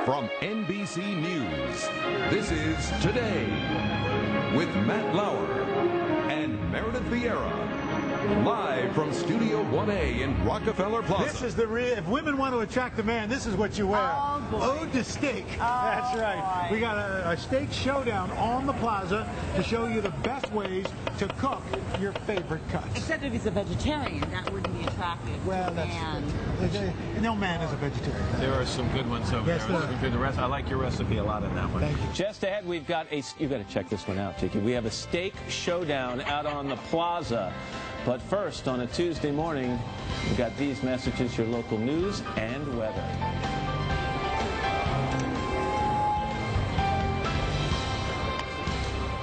From NBC News, this is Today with Matt Lauer and Meredith Vieira. Live from Studio 1A in Rockefeller Plaza. This is the real, if women want to attract a man, this is what you wear. Oh, boy. Ode to steak. That's right. Boy. We got a steak showdown on the plaza to show you the best ways to cook your favorite cuts. Except if he's a vegetarian, that wouldn't be attractive Well, to a man. No man is a vegetarian. There are some good ones over Yes, there. sir. The rest, I like your recipe a lot in that one. Thank you. Just ahead, we've got you got to check this one out, Tiki. We have a steak showdown out on the plaza. But first, on a Tuesday morning, we've got these messages, your local news and weather.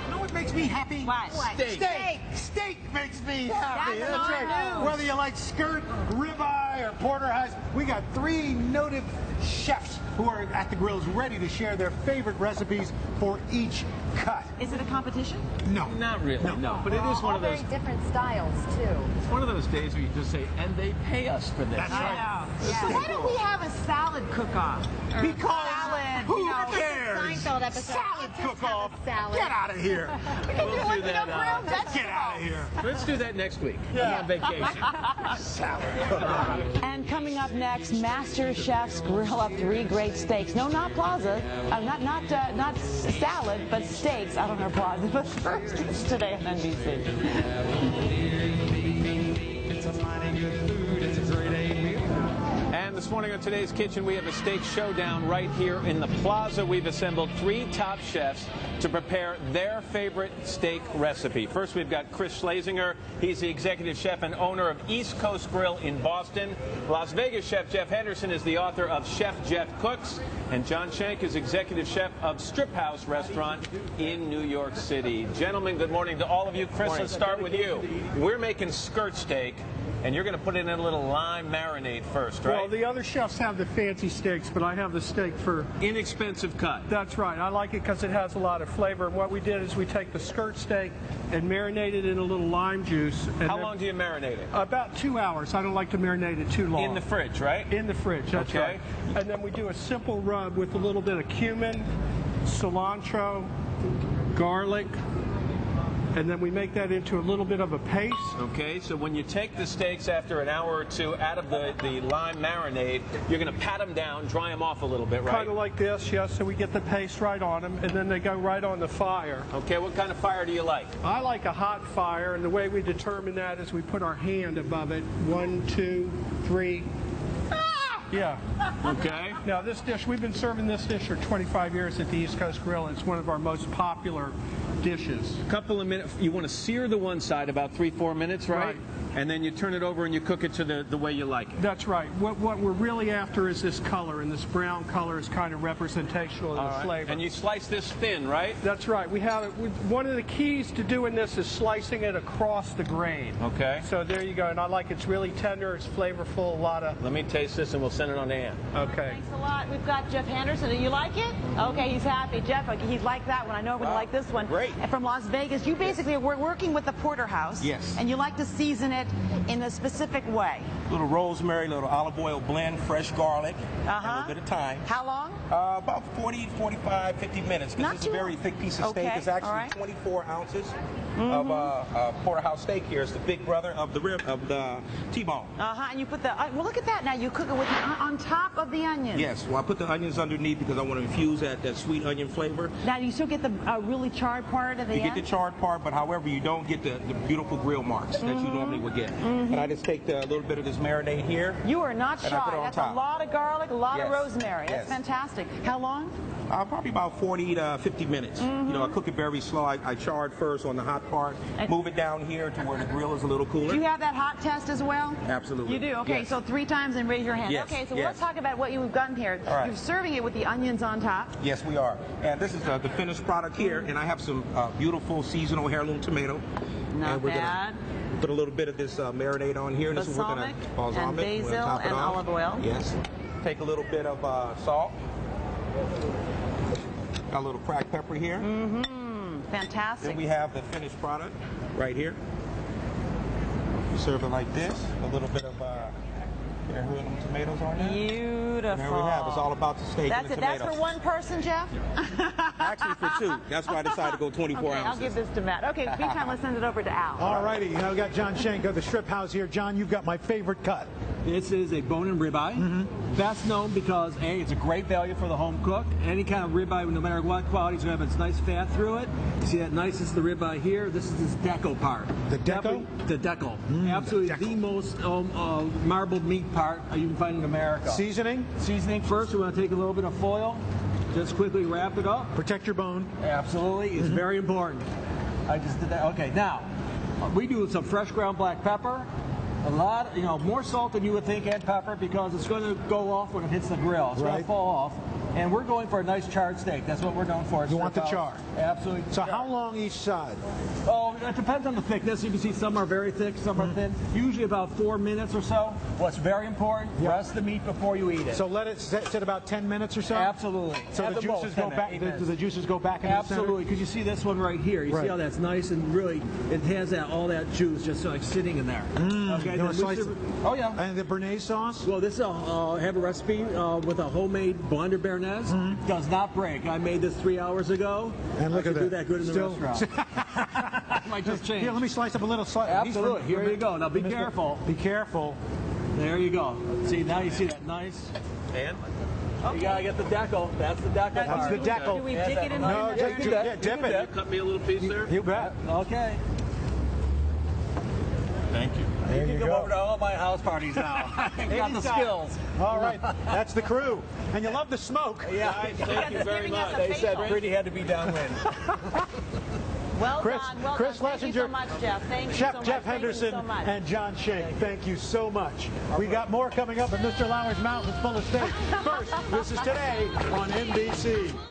You know what makes me happy? What? Steak. Steak makes me happy. That's right. news. Whether you like skirt, ribeye, or porterhouse, we got 3 noted chefs who are at the grills ready to share their favorite recipes for each cut. Is it a competition? No. Not really, no. But it is one of those. Very different styles too. It's one of those days where you just say, and they pay us for this. That's right. So why don't we have a salad cook-off? Because salad, who you know, cares? Seinfeld episode. Salad cook-off. Salad. Get out of here. We'll do that. Get out of here. Let's do that next week. Yeah. I'm on vacation. Salad cook-off. And coming up next, master chefs grill up 3 great steaks. No, not plaza, not salad, but steaks out on our plaza. But first, it's Today on NBC. And this morning on Today's Kitchen, we have a steak showdown right here in the plaza. We've assembled 3 top chefs to prepare their favorite steak recipe. First, we've got Chris Schlesinger. He's the executive chef and owner of East Coast Grill in Boston. Las Vegas chef Jeff Henderson is the author of Chef Jeff Cooks. And John Schenk is executive chef of Strip House Restaurant in New York City. Gentlemen, good morning to all of you. Chris, let's start with you. We're making skirt steak, and you're going to put it in a little lime marinade first, right? Well, the other chefs have the fancy steaks, but I have the steak for... Inexpensive cut. That's right. I like it because it has a lot of flavor. And what we did is we take the skirt steak and marinate it in a little lime juice. And How long do you marinate it? About 2 hours. I don't like to marinate it too long. In the fridge, right? In the fridge, that's Okay. right. And then we do a simple rub with a little bit of cumin, cilantro, garlic, and then we make that into a little bit of a paste. Okay, so when you take the steaks after an hour or 2 out of the lime marinade, you're going to pat them down, dry them off a little bit, right? Kind of like this, yes, so we get the paste right on them, and then they go right on the fire. Okay, what kind of fire do you like? I like a hot fire, and the way we determine that is we put our hand above it. 1, 2, 3. Yeah. Okay. Now this dish, we've been serving this dish for 25 years at the East Coast Grill. It's one of our most popular dishes. A couple of minutes. You want to sear the one side about 3-4 minutes, right? Right. And then you turn it over and you cook it to the way you like it. That's right. What we're really after is this color, and this brown color is kind of representational of the All right. flavor. And you slice this thin, right? That's right. We have one of the keys to doing this is slicing it across the grain. Okay. So there you go. And I like it's really tender. It's flavorful. A lot of. Let me taste this and we'll send it on to Ann. Okay. Thanks a lot. We've got Jeff Henderson. Do you like it? Okay, he's happy. Jeff, he's like that one. I know I'm going to like this one. Great. And from Las Vegas, you basically are working with the porterhouse. Yes. And you like to season it in a specific way. Little rosemary, little olive oil blend, fresh garlic, and a little bit of thyme. How long? About 40, 45, 50 minutes, Not because it's too a very long. thick piece of steak. Okay, It's actually all right. 24 ounces of porterhouse steak here. It's the big brother of the rib of the T-bone. And you put the, well, look at that now. You cook it with on top of the onions. Yes, well, I put the onions underneath because I want to infuse that sweet onion flavor. Now, you still get the really charred part at the You end? get the charred part, but however, you don't get the beautiful grill marks that you normally would get. And I just take a little bit of this marinade here. You are not And I put shy. it on That's top. a lot of garlic, a lot of Yes. rosemary. That's Yes. fantastic. How long? Probably about 40 to 50 minutes. You know, I cook it very slow. I char it first on the hot part, move it down here to where the grill is a little cooler. Do you have that hot test as well? Absolutely. You do? Okay, Yes. so 3 times and raise your hand. Yes, Okay, so yes. let's talk about what you've gotten here. All right. You're serving it with the onions on top. Yes, we are. And this is the finished product here, and I have some beautiful seasonal heirloom tomato. Not and we're bad. Gonna put a little bit of this marinade on here. And this is what we're Balsamic gonna and balsamic. We're gonna basil top it and off. olive oil. Yes. Take a little bit of salt. Got a little cracked pepper here. Fantastic. Then we have the finished product right here. You serve it like this. A little bit of There, here are them tomatoes on there. Beautiful. There we have. It's all about the steak That's and the it. That's tomatoes. for one person, Jeff? Actually, for two. That's why I decided to go 24 Okay, ounces. I'll give this to Matt. Okay, meantime, let's send it over to Al. All righty, we got John Schenk of the Strip House here. John, you've got my favorite cut. This is a bone-in ribeye. Best known because, A, it's a great value for the home cook. Any kind of ribeye, no matter what quality, is going to have its nice fat through it. You see that nice is the ribeye here. This is this deco part. The deco? The deco. Absolutely the most marbled meat part you can find in America. Seasoning? Seasoning first, we want to take a little bit of foil. Just quickly wrap it up. Protect your bone. Absolutely. It's very important. I just did that. Okay, now, we do some fresh ground black pepper. A lot, more salt than you would think, and pepper, because it's going to go off when it hits the grill. It's going to fall off. And we're going for a nice charred steak. That's what we're known for. You want the char? Absolutely. So how long each side? Oh, it depends on the thickness. You can see some are very thick, some are thin. Usually about 4 minutes or so. What's very important, rest the meat before you eat it. So let it sit about 10 minutes or so? Absolutely. So At the juices most, go 10 back. minutes. The juices go back into Absolutely, because you see this one right here. You see how that's nice and really it has all that juice just like sitting in there. Okay. You want to slice it? Oh yeah. And the béarnaise sauce? Well, this I have a recipe with a homemade blender béarnaise. Does not break. I made this 3 hours ago. And look at that. Do that good in the restaurant. Might just change. Here, let me slice up a little slice. Absolutely. Here you go. Now be careful. Be careful. There you go. See, now you see that nice. And? You gotta get the deco. That's the deco. That's the deco. Do we dip it in No, there? just dip it. Cut me a little piece there. You bet. Okay. Thank you. There You you can come over go. to all my house parties now. I've got the skills. All right, that's the crew. And you love the smoke. Yeah. Thank you very much. They said pretty had to be downwind. Well Chris- done. Well Chris done. Thank you so Lessinger, much, Jeff. Thank you Chef so much. Jeff Thank you Henderson so much. and John Schenk, thank you so much. We got more coming up, and Mr. Lauer's mouth is full of steak. First, this is Today on NBC.